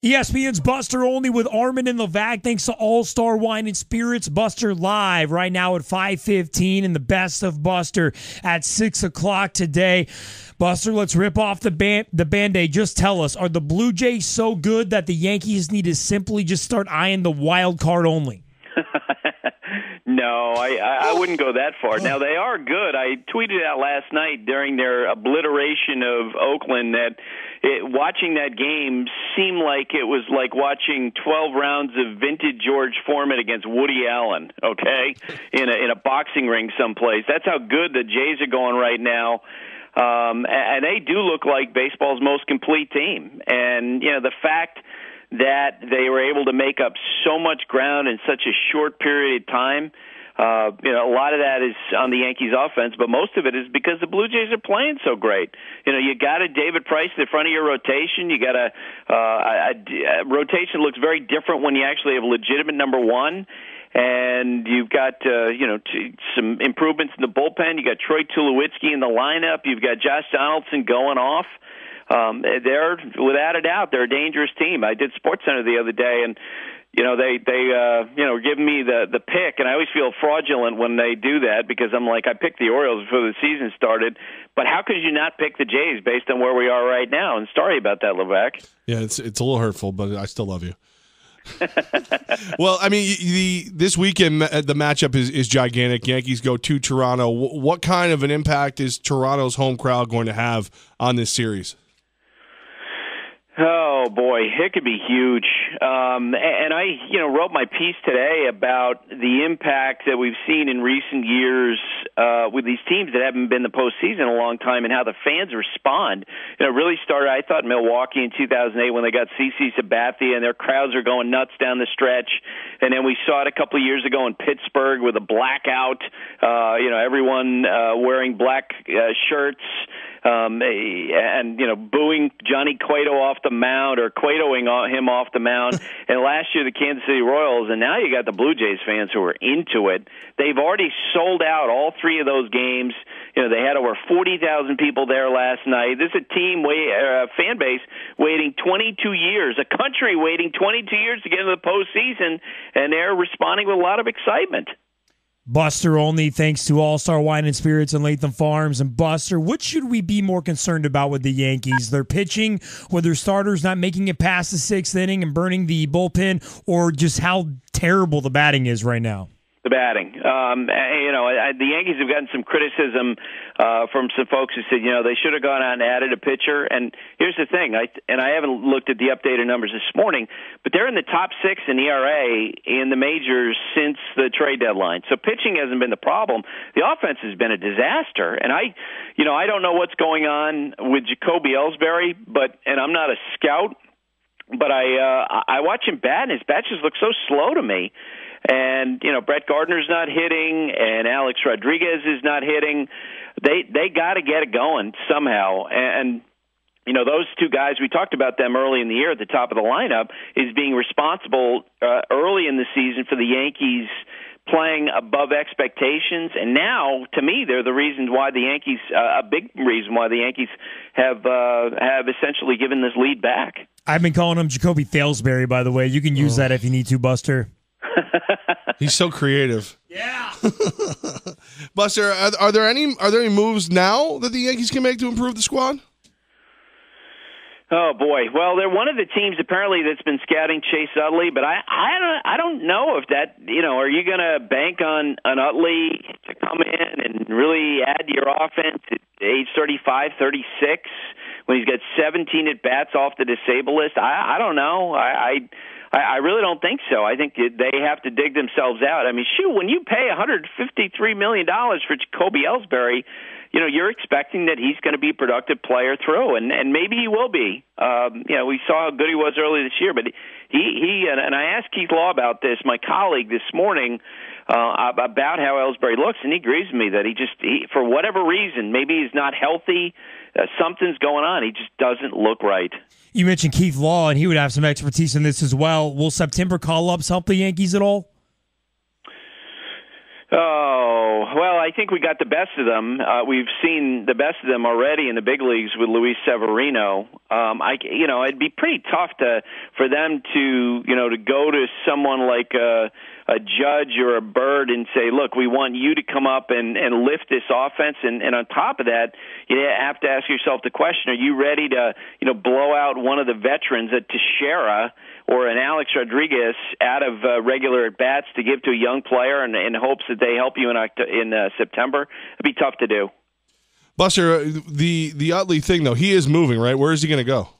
ESPN's Buster Olney with Armen and Levack. Thanks to All-Star Wine and Spirits. Buster live right now at 5:15 and the best of Buster at 6 o'clock today. Buster, let's rip off the Band-Aid. Just tell us, are the Blue Jays so good that the Yankees need to simply just start eyeing the wild card only? No, I wouldn't go that far. Now, they are good. I tweeted out last night during their obliteration of Oakland that watching that game seemed like it was like watching 12 rounds of vintage George Foreman against Woody Allen, okay, in a boxing ring someplace. That's how good the Jays are going right now. And they do look like baseball's most complete team. And, you know, the fact that they were able to make up so much ground in such a short period of time, a lot of that is on the Yankees offense, but most of it is because the Blue Jays are playing so great. You know, you got a David Price at the front of your rotation. You got a rotation looks very different when you actually have a legitimate number one. And you've got, some improvements in the bullpen. You got Troy Tulowitzki in the lineup. You've got Josh Donaldson going off. They're, without a doubt, they're a dangerous team. I did SportsCenter the other day, and they were giving me the pick, and I always feel fraudulent when they do that because I'm like, I picked the Orioles before the season started, but how could you not pick the Jays based on where we are right now? And sorry about that, Levack. Yeah, it's a little hurtful, but I still love you. Well, I mean, this weekend the matchup is gigantic. Yankees go to Toronto. What kind of an impact is Toronto's home crowd going to have on this series? Oh, boy, it could be huge. And I, wrote my piece today about the impact that we've seen in recent years with these teams that haven't been in the postseason in a long time and how the fans respond. It really started, I thought, in Milwaukee in 2008 when they got CC Sabathia and their crowds are going nuts down the stretch. And then we saw it a couple of years ago in Pittsburgh with a blackout, everyone wearing black shirts. Booing Johnny Cueto off the mound or Cuetoing him off the mound. And last year, the Kansas City Royals, and now you got the Blue Jays fans who are into it. They've already sold out all three of those games. They had over 40,000 people there last night. This is a team, fan base, waiting 22 years, a country waiting 22 years to get into the postseason, and they're responding with a lot of excitement. Buster Olney, thanks to All-Star Wine and Spirits and Latham Farms. And Buster, what should we be more concerned about with the Yankees? Their pitching, or their starters not making it past the sixth inning and burning the bullpen, or just how terrible the batting is right now? The batting. The Yankees have gotten some criticism from some folks who said, they should have gone out and added a pitcher. And here's the thing, I haven't looked at the updated numbers this morning, but they're in the top six in ERA in the majors since the trade deadline. So pitching hasn't been the problem. The offense has been a disaster. And I don't know what's going on with Jacoby Ellsbury, and I'm not a scout, but I watch him bat, and his bat just looks so slow to me. And, Brett Gardner's not hitting, and Alex Rodriguez is not hitting. They got to get it going somehow. And those two guys, we talked about them early in the year at the top of the lineup, is being responsible early in the season for the Yankees playing above expectations. And now, to me, they're the reason why the Yankees, a big reason why the Yankees have essentially given this lead back. I've been calling him Jacoby Failsbury, by the way. You can use that if you need to, Buster. He's so creative. Yeah. Buster, are there any moves now that the Yankees can make to improve the squad? Oh boy! Well, they're one of the teams apparently that's been scouting Chase Utley, but I don't know if that are you going to bank on Utley to come in and really add to your offense at age 35, 36 when he's got 17 at bats off the disabled list? I don't know. I really don't think so. I think they have to dig themselves out. I mean, when you pay $153 million for Jacoby Ellsbury, you're expecting that he's going to be a productive player through, and maybe he will be. We saw how good he was early this year, but he and I asked Keith Law about this, my colleague, this morning, about how Ellsbury looks, and he agrees with me that he for whatever reason, maybe he's not healthy, something's going on. He just doesn't look right. You mentioned Keith Law, and he would have some expertise in this as well. Will September call-ups help the Yankees at all? Oh, Well, I think we got the best of them. We've seen the best of them already in the big leagues with Luis Severino. It'd be pretty tough for them to go to someone like a Judge or a Bird and say, look, we want you to come up and lift this offense. And on top of that, you have to ask yourself the question, are you ready to, blow out one of the veterans, a Teixeira or an Alex Rodriguez, out of regular at-bats to give to a young player in hopes that they help you in September? It'd be tough to do. Buster, the Utley thing, though, he is moving, right? Where is he going to go?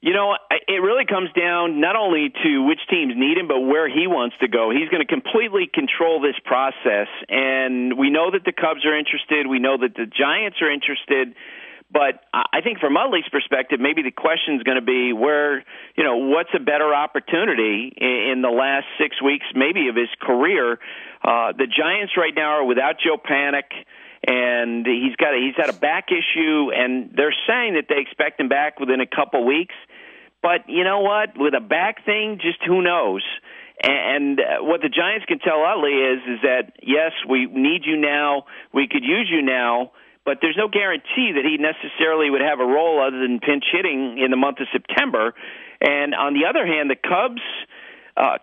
It really comes down not only to which teams need him, but where he wants to go. He's going to completely control this process, and we know that the Cubs are interested. We know that the Giants are interested. But I think from Utley's perspective, maybe the question is going to be what's a better opportunity in the last 6 weeks, maybe of his career. The Giants right now are without Joe Panic, and he's had a back issue, and they're saying that they expect him back within a couple weeks. But you know what? With a back thing, just who knows? And what the Giants can tell Utley is that, yes, we need you now, we could use you now, but there's no guarantee that he necessarily would have a role other than pinch hitting in the month of September. And on the other hand, the Cubs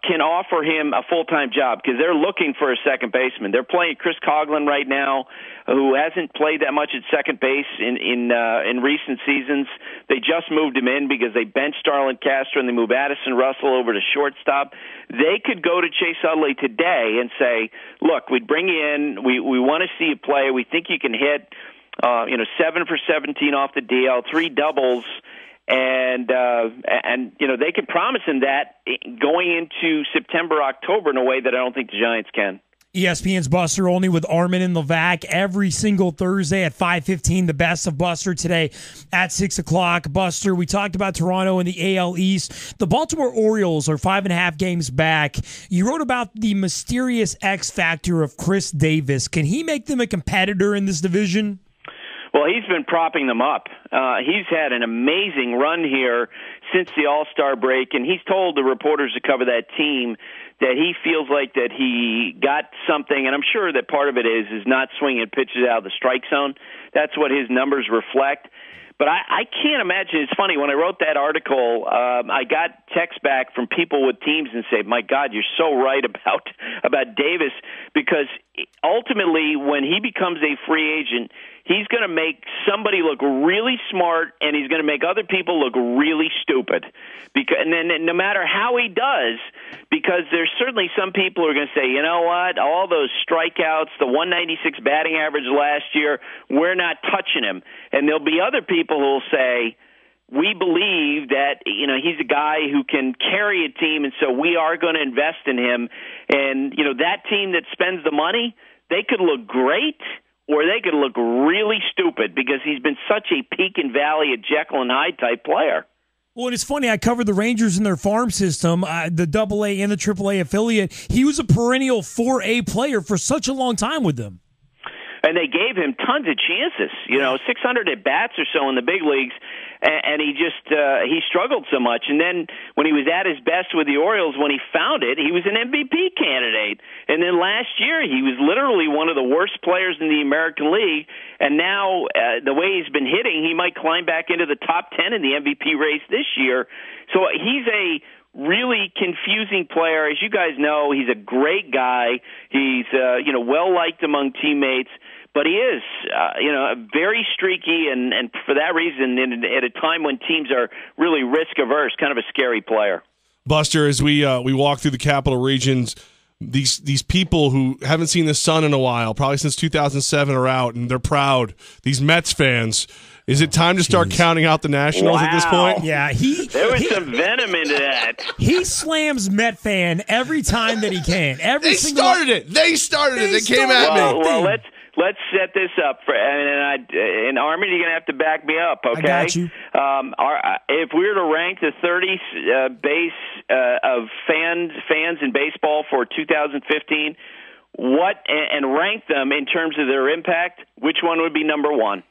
can offer him a full-time job because they're looking for a second baseman. They're playing Chris Coughlin right now, who hasn't played that much at second base in recent seasons. They just moved him in because they benched Starlin Castro and they moved Addison Russell over to shortstop. They could go to Chase Utley today and say, look, we'd bring you in. We want to see you play. We think you can hit 7 for 17 off the DL, 3 doubles. And they can promise him that going into September, October in a way that I don't think the Giants can. ESPN's Buster Olney with Armen and Levack every single Thursday at 5:15. The best of Buster today at 6 o'clock. Buster, we talked about Toronto in the AL East. The Baltimore Orioles are 5.5 games back. You wrote about the mysterious X factor of Chris Davis. Can he make them a competitor in this division? Well, he's been propping them up. He's had an amazing run here since the All-Star break, and he's told the reporters to cover that team that he feels like that he got something, and I'm sure that part of it is not swinging pitches out of the strike zone. That's what his numbers reflect. But I can't imagine. It's funny, when I wrote that article, I got texts back from people with teams and say, my God, you're so right about Davis, because ultimately when he becomes a free agent, he's going to make somebody look really smart, and he's going to make other people look really stupid. And then no matter how he does, because there's certainly some people who are going to say, you know what, all those strikeouts, the 196 batting average last year, we're not touching him. And there'll be other people who will say, we believe that he's a guy who can carry a team, and so we are going to invest in him. And that team that spends the money, they could look great, or they could look really stupid because he's been such a peak and valley, a Jekyll and Hyde type player. Well, and it's funny, I covered the Rangers in their farm system, the AA and the AAA affiliate. He was a perennial 4A player for such a long time with them. And they gave him tons of chances, 600 at-bats or so in the big leagues, and he struggled so much. And then when he was at his best with the Orioles, when he found it, he was an MVP candidate. And then last year, he was literally one of the worst players in the American League, and now the way he's been hitting, he might climb back into the top 10 in the MVP race this year. So he's a really confusing player. As you guys know, he's a great guy. He's well-liked among teammates. But he is, very streaky, and for that reason, at a time when teams are really risk-averse, kind of a scary player. Buster, as we walk through the capital regions, these people who haven't seen the sun in a while, probably since 2007, are out, and they're proud. These Mets fans. Is it time to start counting out the Nationals at this point? Yeah, there was some venom into that. He slams Met fan every time that he can. They started it. They came at me. Well, let's set this up and Armen, you're going to have to back me up, okay? I got you. If we were to rank the 30 base of fans in baseball for 2015, and rank them in terms of their impact, which one would be number one?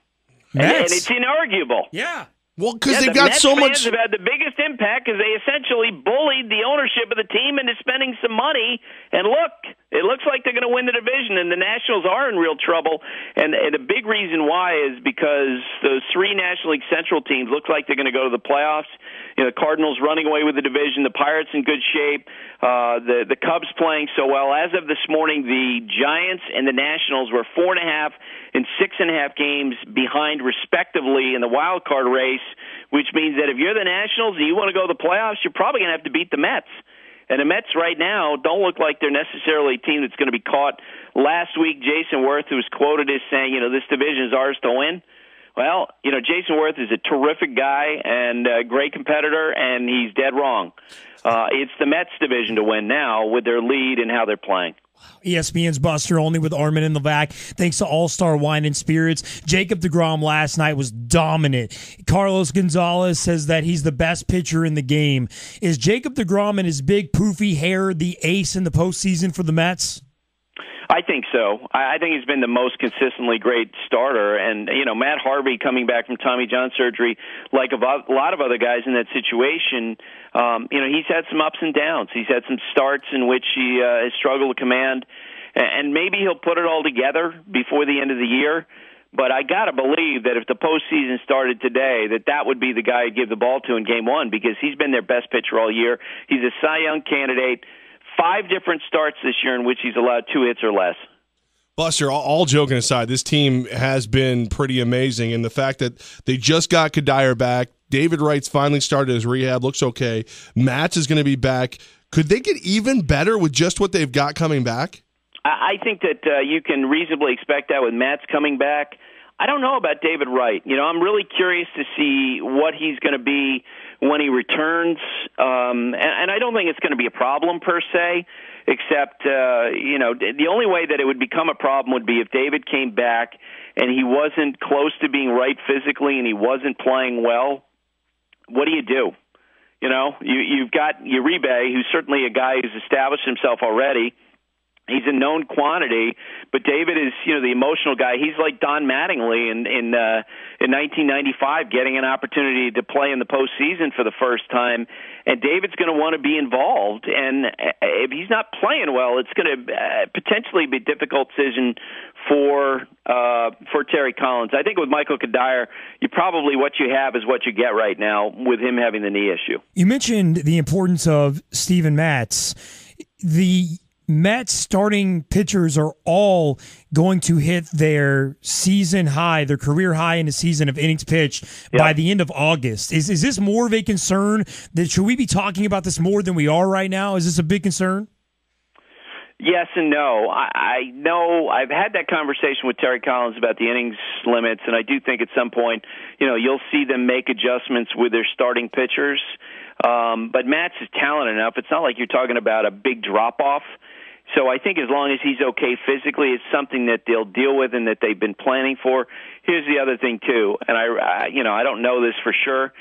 And it's inarguable. Yeah. Well, because they've got so much. The Mets fans have had the biggest impact because they essentially bullied the ownership of the team into spending some money. And look, It looks like they're going to win the division, and the Nationals are in real trouble. And a big reason why is because those three National League Central teams look like they're going to go to the playoffs. The Cardinals running away with the division, the Pirates in good shape, the Cubs playing so well. As of this morning, the Giants and the Nationals were 4.5 and 6.5 games behind, respectively, in the wild card race, which means that if you're the Nationals and you want to go to the playoffs, you're probably going to have to beat the Mets. And the Mets right now don't look like they're necessarily a team that's going to be caught. Last week, Jason Worth, who was quoted as saying, this division is ours to win. Well, Jason Worth is a terrific guy and a great competitor, and he's dead wrong. It's the Mets division to win now with their lead and how they're playing. ESPN's Buster Olney with Armen and Levack. Thanks to All-Star Wine and Spirits. Jacob deGrom last night was dominant. Carlos Gonzalez says that he's the best pitcher in the game. Is Jacob deGrom and his big poofy hair the ace in the postseason for the Mets? I think so. I think he's been the most consistently great starter. And, Matt Harvey coming back from Tommy John surgery, like a lot of other guys in that situation, he's had some ups and downs. He's had some starts in which he has struggled to command, and maybe he'll put it all together before the end of the year. But I got to believe that if the postseason started today, that would be the guy I'd give the ball to in Game 1, because he's been their best pitcher all year. He's a Cy Young candidate. 5 different starts this year in which he's allowed 2 hits or less. Buster, all joking aside, this team has been pretty amazing, and the fact that they just got Kadire back, David Wright's finally started his rehab, looks okay. Matz is going to be back. Could they get even better with just what they've got coming back? I think that you can reasonably expect that with Matz coming back. I don't know about David Wright. I'm really curious to see what he's going to be when he returns, and I don't think it's going to be a problem per se, except, the only way that it would become a problem would be if David came back and he wasn't close to being right physically and he wasn't playing well. What do? You've got Uribe, who's certainly a guy who's established himself already. He's a known quantity, but David is, the emotional guy. He's like Don Mattingly in 1995, getting an opportunity to play in the postseason for the first time. And David's going to want to be involved. And if he's not playing well, it's going to potentially be a difficult decision for Terry Collins. I think with Michael Kadire, what you have is what you get right now with him having the knee issue. You mentioned the importance of Steven Matz. The Mets starting pitchers are all going to hit their season high, their career high in the season of innings pitched by the end of August. Is this more of a concern? Should we be talking about this more than we are right now? Is this a big concern? Yes and no. I know I've had that conversation with Terry Collins about the innings limits, and I do think at some point, you'll see them make adjustments with their starting pitchers. But Matz is talented enough. It's not like you're talking about a big drop-off. So I think as long as he's okay physically, it's something that they'll deal with and that they've been planning for. Here's the other thing, too, and I don't know this for sure.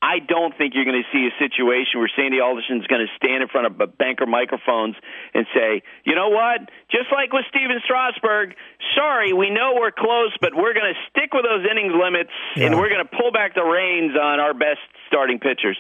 I don't think you're going to see a situation where Sandy Alderson's going to stand in front of banker microphones and say, you know what, just like with Steven Strasburg, sorry, we know we're close, but we're going to stick with those innings limits, and we're going to pull back the reins on our best starting pitchers.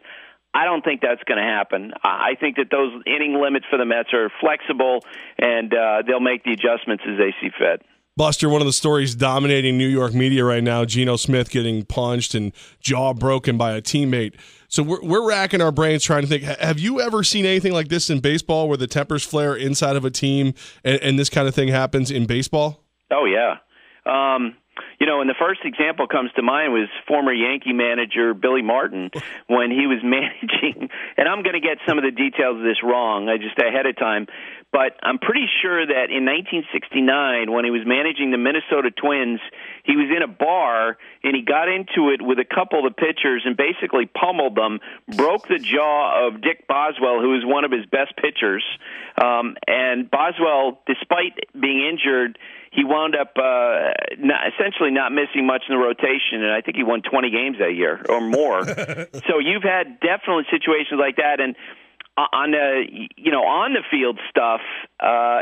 I don't think that's going to happen. I think that those inning limits for the Mets are flexible, and they'll make the adjustments as they see fit. Buster, one of the stories dominating New York media right now, Geno Smith getting punched and jaw broken by a teammate. So we're racking our brains trying to think, have you ever seen anything like this in baseball where the tempers flare inside of a team and this kind of thing happens in baseball? Oh, yeah. And the first example comes to mind was former Yankee manager Billy Martin when he was managing, and I'm going to get some of the details of this wrong, just ahead of time, but I'm pretty sure that in 1969, when he was managing the Minnesota Twins, he was in a bar, and he got into it with a couple of the pitchers and basically pummeled them, broke the jaw of Dick Boswell, who was one of his best pitchers, and Boswell, despite being injured, he wound up essentially not missing much in the rotation, and I think he won 20 games that year or more. So you've had definitely situations like that, and on the field stuff,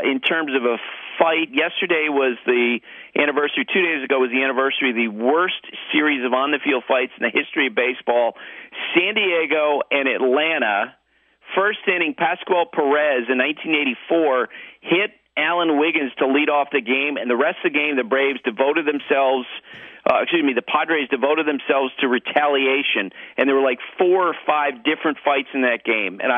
in terms of a fight, yesterday was the anniversary. 2 days ago was the anniversary of the worst series of on the field fights in the history of baseball. San Diego and Atlanta. First inning, Pascual Perez in 1984 hit Allen Wiggins to lead off the game, and the rest of the game, the Braves devoted themselves. The Padres devoted themselves to retaliation, and there were like 4 or 5 different fights in that game. And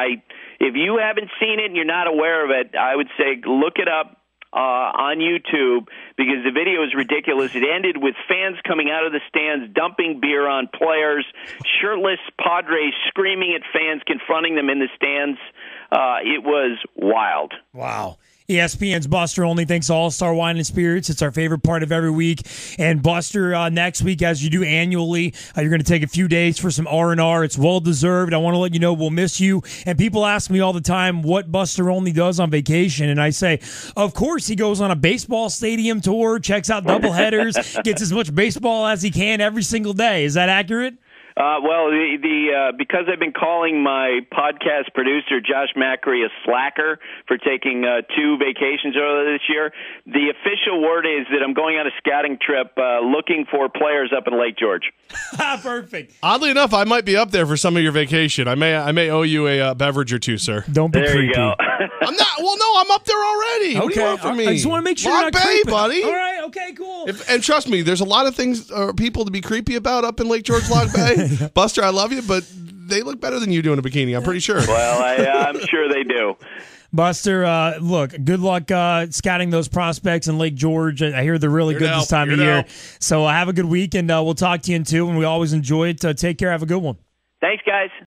if you haven't seen it and you're not aware of it, I would say look it up on YouTube, because the video is ridiculous. It ended with fans coming out of the stands, dumping beer on players, shirtless Padres screaming at fans, confronting them in the stands. It was wild. Wow. ESPN's Buster Olney thanks to All-Star Wine and Spirits. It's our favorite part of every week. And Buster, next week, as you do annually, you're going to take a few days for some R&R. It's well-deserved. I want to let you know we'll miss you. And people ask me all the time what Buster Olney does on vacation. And I say, of course, he goes on a baseball stadium tour, checks out doubleheaders, gets as much baseball as he can every single day. Is that accurate? Well, because I've been calling my podcast producer, Josh Macri, a slacker for taking 2 vacations earlier this year, the official word is that I'm going on a scouting trip looking for players up in Lake George. Perfect. Oddly enough, I might be up there for some of your vacation. I may owe you a beverage or 2, sir. Don't be there creepy. You go. I'm not. Well, no, I'm up there already. What do you want from me? I just want to make sure Lock you're not Bay, creeping. buddy. All right. Okay. Cool. And trust me, there's a lot of things people to be creepy about up in Lake George, Lock Bay. Buster, I love you, but they look better than you do in a bikini. I'm pretty sure. Well, I'm sure they do. Buster, look, good luck scouting those prospects in Lake George. I hear they're really good this time of year. So have a good week, and we'll talk to you in 2, and we always enjoy it. Take care. Have a good one. Thanks, guys.